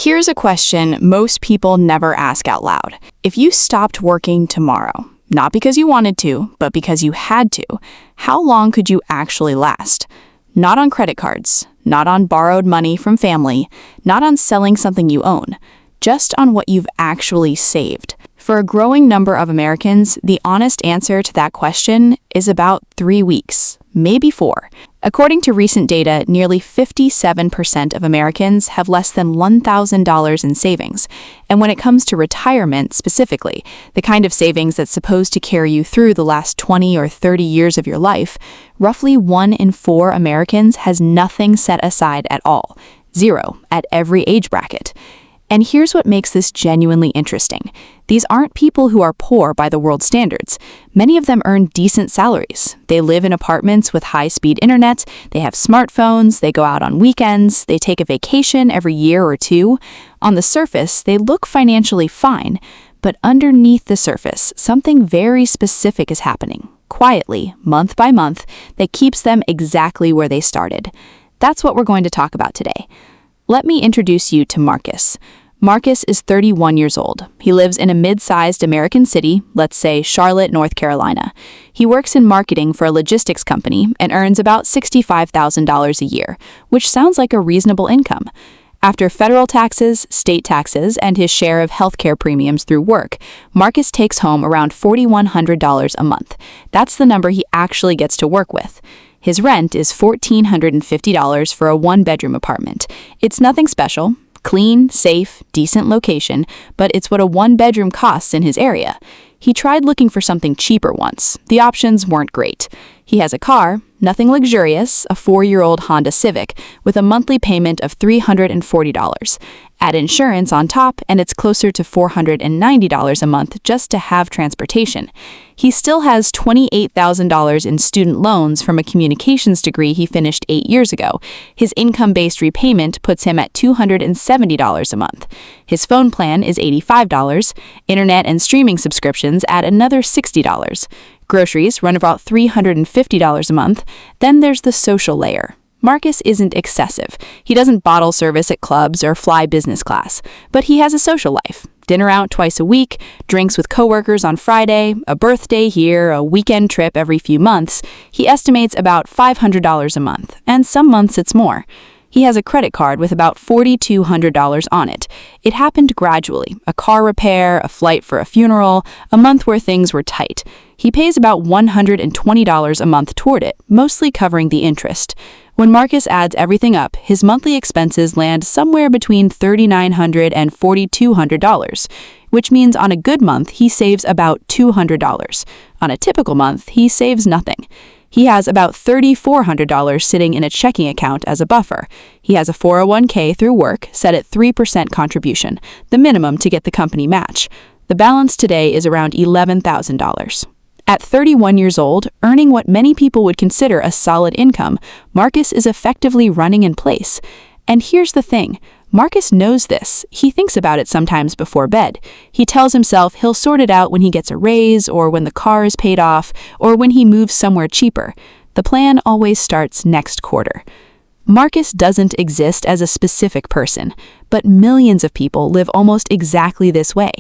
Here's a question most people never ask out loud. If you stopped working tomorrow, not because you wanted to, but because you had to, how long could you actually last? Not on credit cards, not on borrowed money from family, not on selling something you own, just on what you've actually saved. For a growing number of Americans, the honest answer to that question is about 3 weeks, maybe 4. According to recent data, nearly 57% of Americans have less than $1,000 in savings. And when it comes to retirement specifically, the kind of savings that's supposed to carry you through the last 20 or 30 years of your life, roughly 1 in 4 Americans has nothing set aside at all. 0 at every age bracket. And here's what makes this genuinely interesting. These aren't people who are poor by the world's standards. Many of them earn decent salaries. They live in apartments with high-speed internet, they have smartphones, they go out on weekends, they take a vacation every year or 2. On the surface, they look financially fine, but underneath the surface, something very specific is happening, quietly, month by month, that keeps them exactly where they started. That's what we're going to talk about today. Let me introduce you to Marcus. Marcus is 31 years old. He lives in a mid-sized American city, let's say Charlotte, North Carolina. He works in marketing for a logistics company and earns about $65,000 a year, which sounds like a reasonable income. After federal taxes, state taxes, and his share of healthcare premiums through work, Marcus takes home around $4,100 a month. That's the number he actually gets to work with. His rent is $1,450 for a 1-bedroom apartment. It's nothing special, clean, safe, decent location, but it's what a 1-bedroom costs in his area. He tried looking for something cheaper once. The options weren't great. He has a car, nothing luxurious, a 4-year-old Honda Civic, with a monthly payment of $340. Add insurance on top, and it's closer to $490 a month just to have transportation. He still has $28,000 in student loans from a communications degree he finished 8 years ago. His income-based repayment puts him at $270 a month. His phone plan is $85. Internet and streaming subscriptions add another $60. Groceries run about $350 a month. Then there's the social layer. Marcus isn't excessive. He doesn't bottle service at clubs or fly business class, but he has a social life. Dinner out twice a week, drinks with coworkers on Friday, a birthday here, a weekend trip every few months. He estimates about $500 a month, and some months it's more. He has a credit card with about $4,200 on it. It happened gradually, a car repair, a flight for a funeral, a month where things were tight. He pays about $120 a month toward it, mostly covering the interest. When Marcus adds everything up, his monthly expenses land somewhere between $3,900 and $4,200, which means on a good month he saves about $200. On a typical month, he saves nothing. He has about $3,400 sitting in a checking account as a buffer. He has a 401k through work set at 3% contribution, the minimum to get the company match. The balance today is around $11,000. At 31 years old, earning what many people would consider a solid income, Marcus is effectively running in place. And here's the thing. Marcus knows this. He thinks about it sometimes before bed. He tells himself he'll sort it out when he gets a raise, or when the car is paid off, or when he moves somewhere cheaper. The plan always starts next quarter. Marcus doesn't exist as a specific person, but millions of people live almost exactly this way.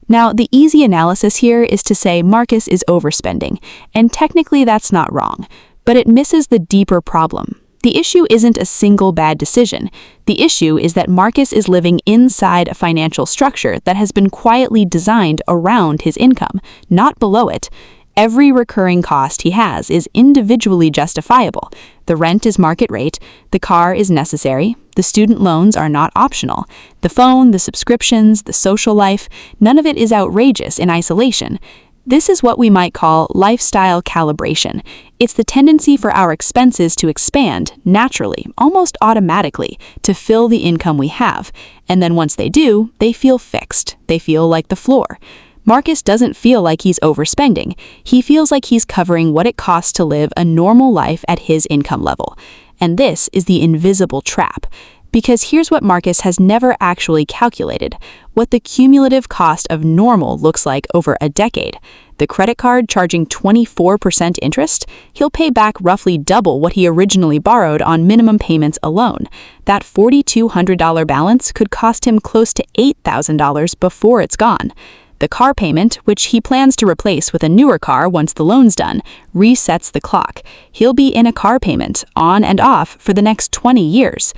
Now, the easy analysis here is to say Marcus is overspending, and technically that's not wrong, but it misses the deeper problem. The issue isn't a single bad decision. The issue is that Marcus is living inside a financial structure that has been quietly designed around his income, not below it. Every recurring cost he has is individually justifiable. The rent is market rate, the car is necessary, the student loans are not optional. The phone, the subscriptions, the social life, none of it is outrageous in isolation. This is what we might call lifestyle calibration. It's the tendency for our expenses to expand naturally, almost automatically, to fill the income we have. And then once they do, they feel fixed. They feel like the floor. Marcus doesn't feel like he's overspending. He feels like he's covering what it costs to live a normal life at his income level. And this is the invisible trap. Because here's what Marcus has never actually calculated: what the cumulative cost of normal looks like over a decade. The credit card charging 24% interest, he'll pay back roughly double what he originally borrowed on minimum payments alone. That $4,200 balance could cost him close to $8,000 before it's gone. The car payment, which he plans to replace with a newer car once the loan's done, resets the clock. He'll be in a car payment, on and off, for the next 20 years.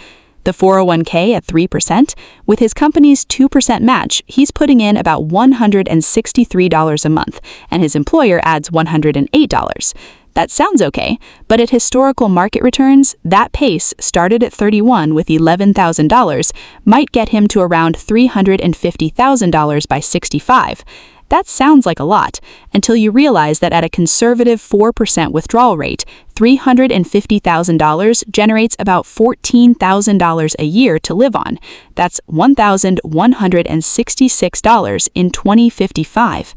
The 401k at 3%, with his company's 2% match, he's putting in about $163 a month, and his employer adds $108. That sounds okay, but at historical market returns, that pace, started at 31 with $11,000, might get him to around $350,000 by 65. That sounds like a lot, until you realize that at a conservative 4% withdrawal rate, $350,000 generates about $14,000 a year to live on. That's $1,166 in 2055.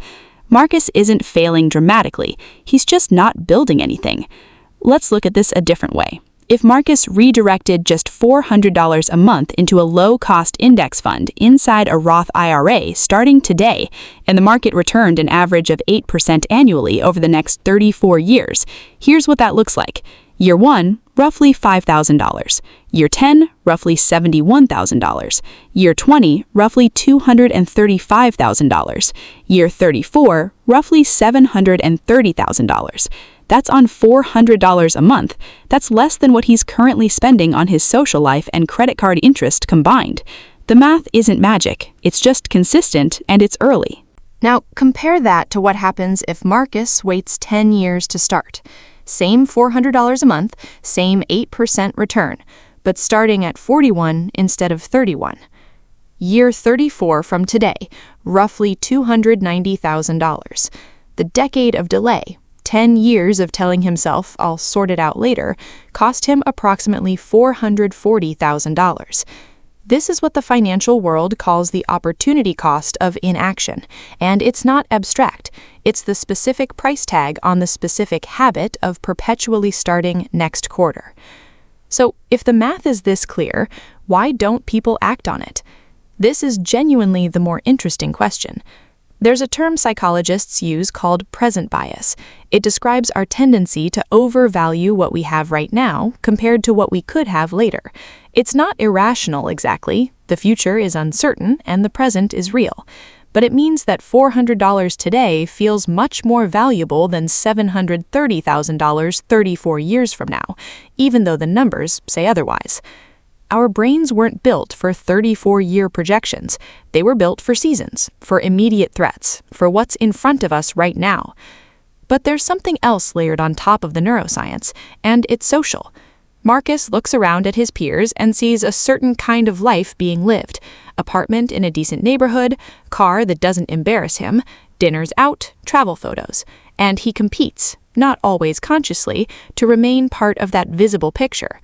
Marcus isn't failing dramatically, he's just not building anything. Let's look at this a different way. If Marcus redirected just $400 a month into a low-cost index fund inside a Roth IRA starting today, and the market returned an average of 8% annually over the next 34 years, here's what that looks like. Year 1, roughly $5,000. Year 10, roughly $71,000. Year 20, roughly $235,000. Year 34, roughly $730,000. That's on $400 a month. That's less than what he's currently spending on his social life and credit card interest combined. The math isn't magic, it's just consistent and it's early. Now, compare that to what happens if Marcus waits 10 years to start. Same $400 a month, same 8% return, but starting at 41 instead of 31. Year 34 from today, roughly $290,000. The decade of delay, 10 years of telling himself, "I'll sort it out later," cost him approximately $440,000. This is what the financial world calls the opportunity cost of inaction, and it's not abstract. It's the specific price tag on the specific habit of perpetually starting next quarter. So, if the math is this clear, why don't people act on it? This is genuinely the more interesting question. There's a term psychologists use called present bias. It describes our tendency to overvalue what we have right now compared to what we could have later. It's not irrational exactly. The future is uncertain and the present is real. But it means that $400 today feels much more valuable than $730,000 34 years from now, even though the numbers say otherwise. Our brains weren't built for 34-year projections. They were built for seasons, for immediate threats, for what's in front of us right now. But there's something else layered on top of the neuroscience, and it's social. Marcus looks around at his peers and sees a certain kind of life being lived: apartment in a decent neighborhood, car that doesn't embarrass him, dinners out, travel photos. And he competes, not always consciously, to remain part of that visible picture.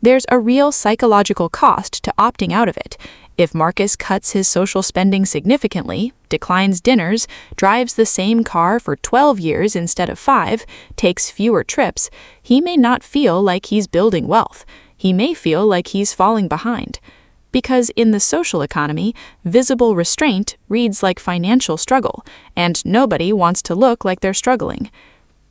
There's a real psychological cost to opting out of it. If Marcus cuts his social spending significantly, declines dinners, drives the same car for 12 years instead of 5, takes fewer trips, he may not feel like he's building wealth. He may feel like he's falling behind. Because in the social economy, visible restraint reads like financial struggle, and nobody wants to look like they're struggling.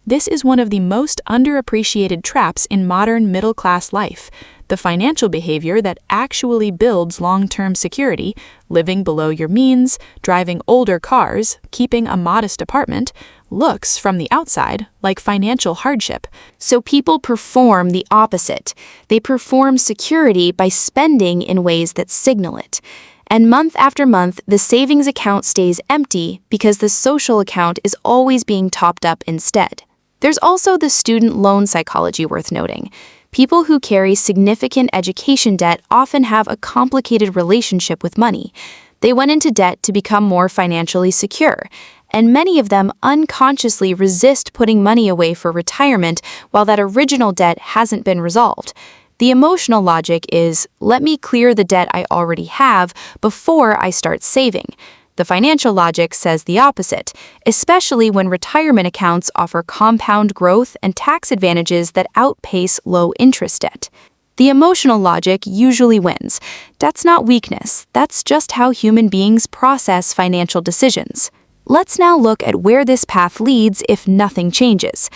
This is one of the most underappreciated traps in modern middle-class life. The financial behavior that actually builds long-term security, living below your means, driving older cars, keeping a modest apartment, looks from the outside like financial hardship. So people perform the opposite. They perform security by spending in ways that signal it. And month after month, the savings account stays empty because the social account is always being topped up instead. There's also the student loan psychology worth noting. People who carry significant education debt often have a complicated relationship with money. They went into debt to become more financially secure, and many of them unconsciously resist putting money away for retirement while that original debt hasn't been resolved. The emotional logic is, let me clear the debt I already have before I start saving. The financial logic says the opposite, especially when retirement accounts offer compound growth and tax advantages that outpace low-interest debt. The emotional logic usually wins. That's not weakness, that's just how human beings process financial decisions. Let's now look at where this path leads if nothing changes.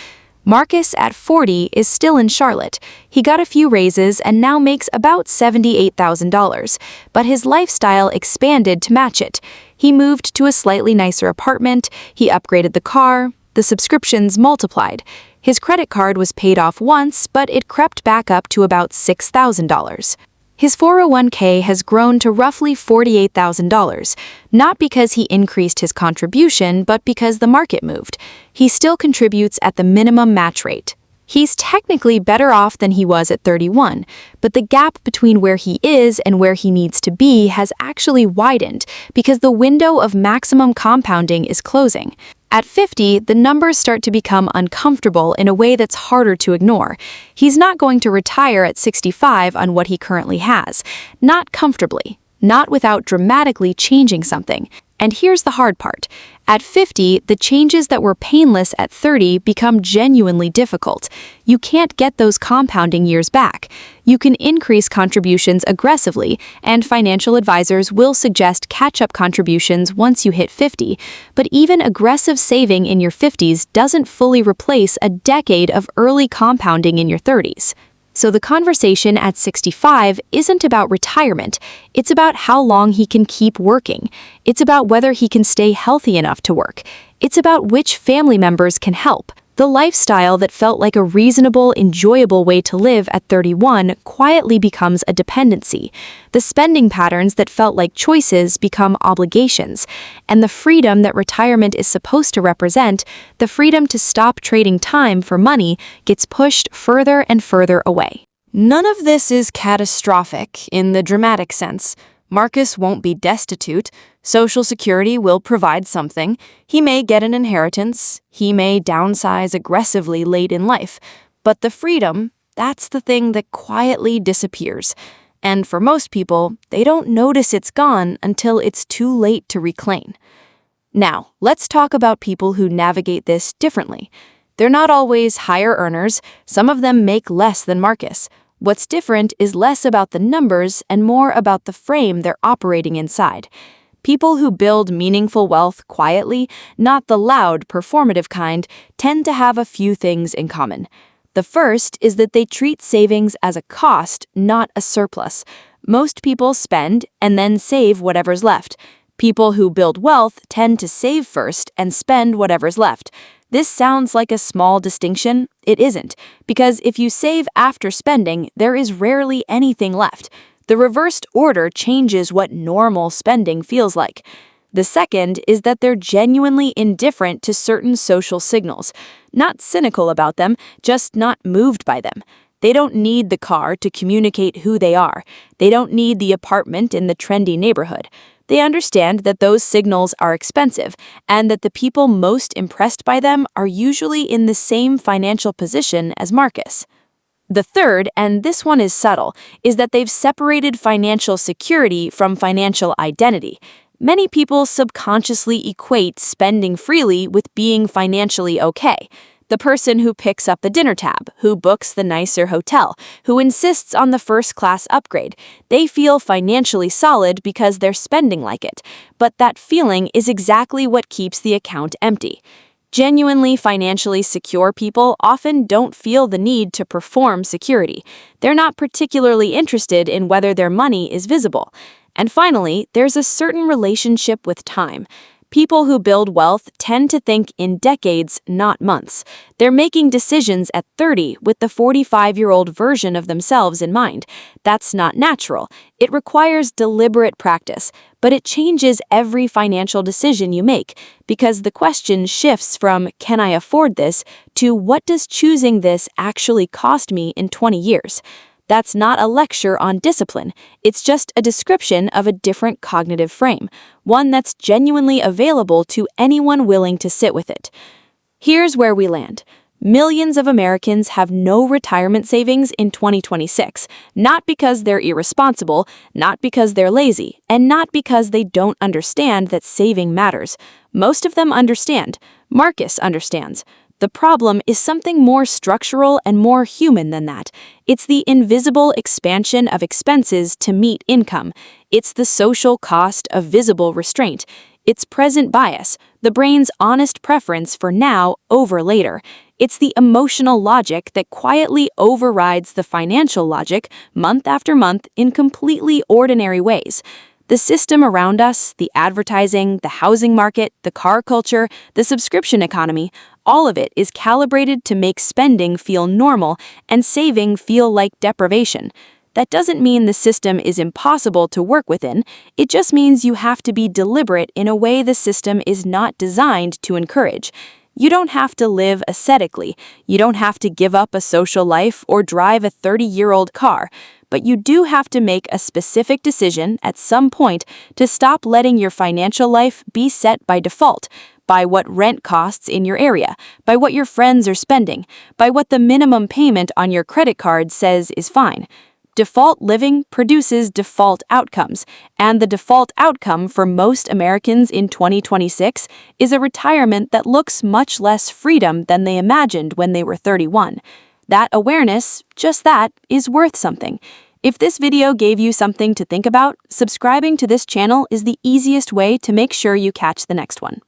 Marcus, at 40, is still in Charlotte. He got a few raises and now makes about $78,000, but his lifestyle expanded to match it. He moved to a slightly nicer apartment, he upgraded the car, the subscriptions multiplied. His credit card was paid off once, but it crept back up to about $6,000. His 401k has grown to roughly $48,000, not because he increased his contribution, but because the market moved. He still contributes at the minimum match rate. He's technically better off than he was at 31, but the gap between where he is and where he needs to be has actually widened because the window of maximum compounding is closing. At 50, the numbers start to become uncomfortable in a way that's harder to ignore. He's not going to retire at 65 on what he currently has. Not comfortably. Not without dramatically changing something. And here's the hard part. At 50, the changes that were painless at 30 become genuinely difficult. You can't get those compounding years back. You can increase contributions aggressively, and financial advisors will suggest catch-up contributions once you hit 50, but even aggressive saving in your 50s doesn't fully replace a decade of early compounding in your 30s. So the conversation at 65 isn't about retirement. It's about how long he can keep working. It's about whether he can stay healthy enough to work. It's about which family members can help. The lifestyle that felt like a reasonable, enjoyable way to live at 31 quietly becomes a dependency. The spending patterns that felt like choices become obligations. And the freedom that retirement is supposed to represent, the freedom to stop trading time for money, gets pushed further and further away. None of this is catastrophic in the dramatic sense. Marcus won't be destitute. Social Security will provide something. He may get an inheritance. He may downsize aggressively late in life. But the freedom, that's the thing that quietly disappears. And for most people, they don't notice it's gone until it's too late to reclaim. Now, let's talk about people who navigate this differently. They're not always higher earners. Some of them make less than Marcus. What's different is less about the numbers and more about the frame they're operating inside. People who build meaningful wealth quietly, not the loud, performative kind, tend to have a few things in common. The first is that they treat savings as a cost, not a surplus. Most people spend and then save whatever's left. People who build wealth tend to save first and spend whatever's left. This sounds like a small distinction. It isn't, because if you save after spending, there is rarely anything left. The reversed order changes what normal spending feels like. The second is that they're genuinely indifferent to certain social signals. Not cynical about them, just not moved by them. They don't need the car to communicate who they are. They don't need the apartment in the trendy neighborhood. They understand that those signals are expensive and that the people most impressed by them are usually in the same financial position as Marcus. The third, and this one is subtle, is that they've separated financial security from financial identity. Many people subconsciously equate spending freely with being financially okay. The person who picks up the dinner tab, who books the nicer hotel, who insists on the first-class upgrade, they feel financially solid because they're spending like it. But that feeling is exactly what keeps the account empty. Genuinely financially secure people often don't feel the need to perform security. They're not particularly interested in whether their money is visible. And finally, there's a certain relationship with time. People who build wealth tend to think in decades, not months. They're making decisions at 30 with the 45-year-old version of themselves in mind. That's not natural. It requires deliberate practice, but it changes every financial decision you make, because the question shifts from, can I afford this, to what does choosing this actually cost me in 20 years? That's not a lecture on discipline. It's just a description of a different cognitive frame, one that's genuinely available to anyone willing to sit with it. Here's where we land. Millions of Americans have no retirement savings in 2026, not because they're irresponsible, not because they're lazy, and not because they don't understand that saving matters. Most of them understand. Marcus understands. The problem is something more structural and more human than that. It's the invisible expansion of expenses to meet income. It's the social cost of visible restraint. It's present bias, the brain's honest preference for now over later. It's the emotional logic that quietly overrides the financial logic month after month in completely ordinary ways. The system around us, the advertising, the housing market, the car culture, the subscription economy, all of it is calibrated to make spending feel normal and saving feel like deprivation. That doesn't mean the system is impossible to work within, it just means you have to be deliberate in a way the system is not designed to encourage. You don't have to live ascetically, you don't have to give up a social life or drive a 30-year-old car, but you do have to make a specific decision at some point to stop letting your financial life be set by default, by what rent costs in your area, by what your friends are spending, by what the minimum payment on your credit card says is fine. Default living produces default outcomes, and the default outcome for most Americans in 2026 is a retirement that looks much less freedom than they imagined when they were 31. That awareness, just that, is worth something. If this video gave you something to think about, subscribing to this channel is the easiest way to make sure you catch the next one.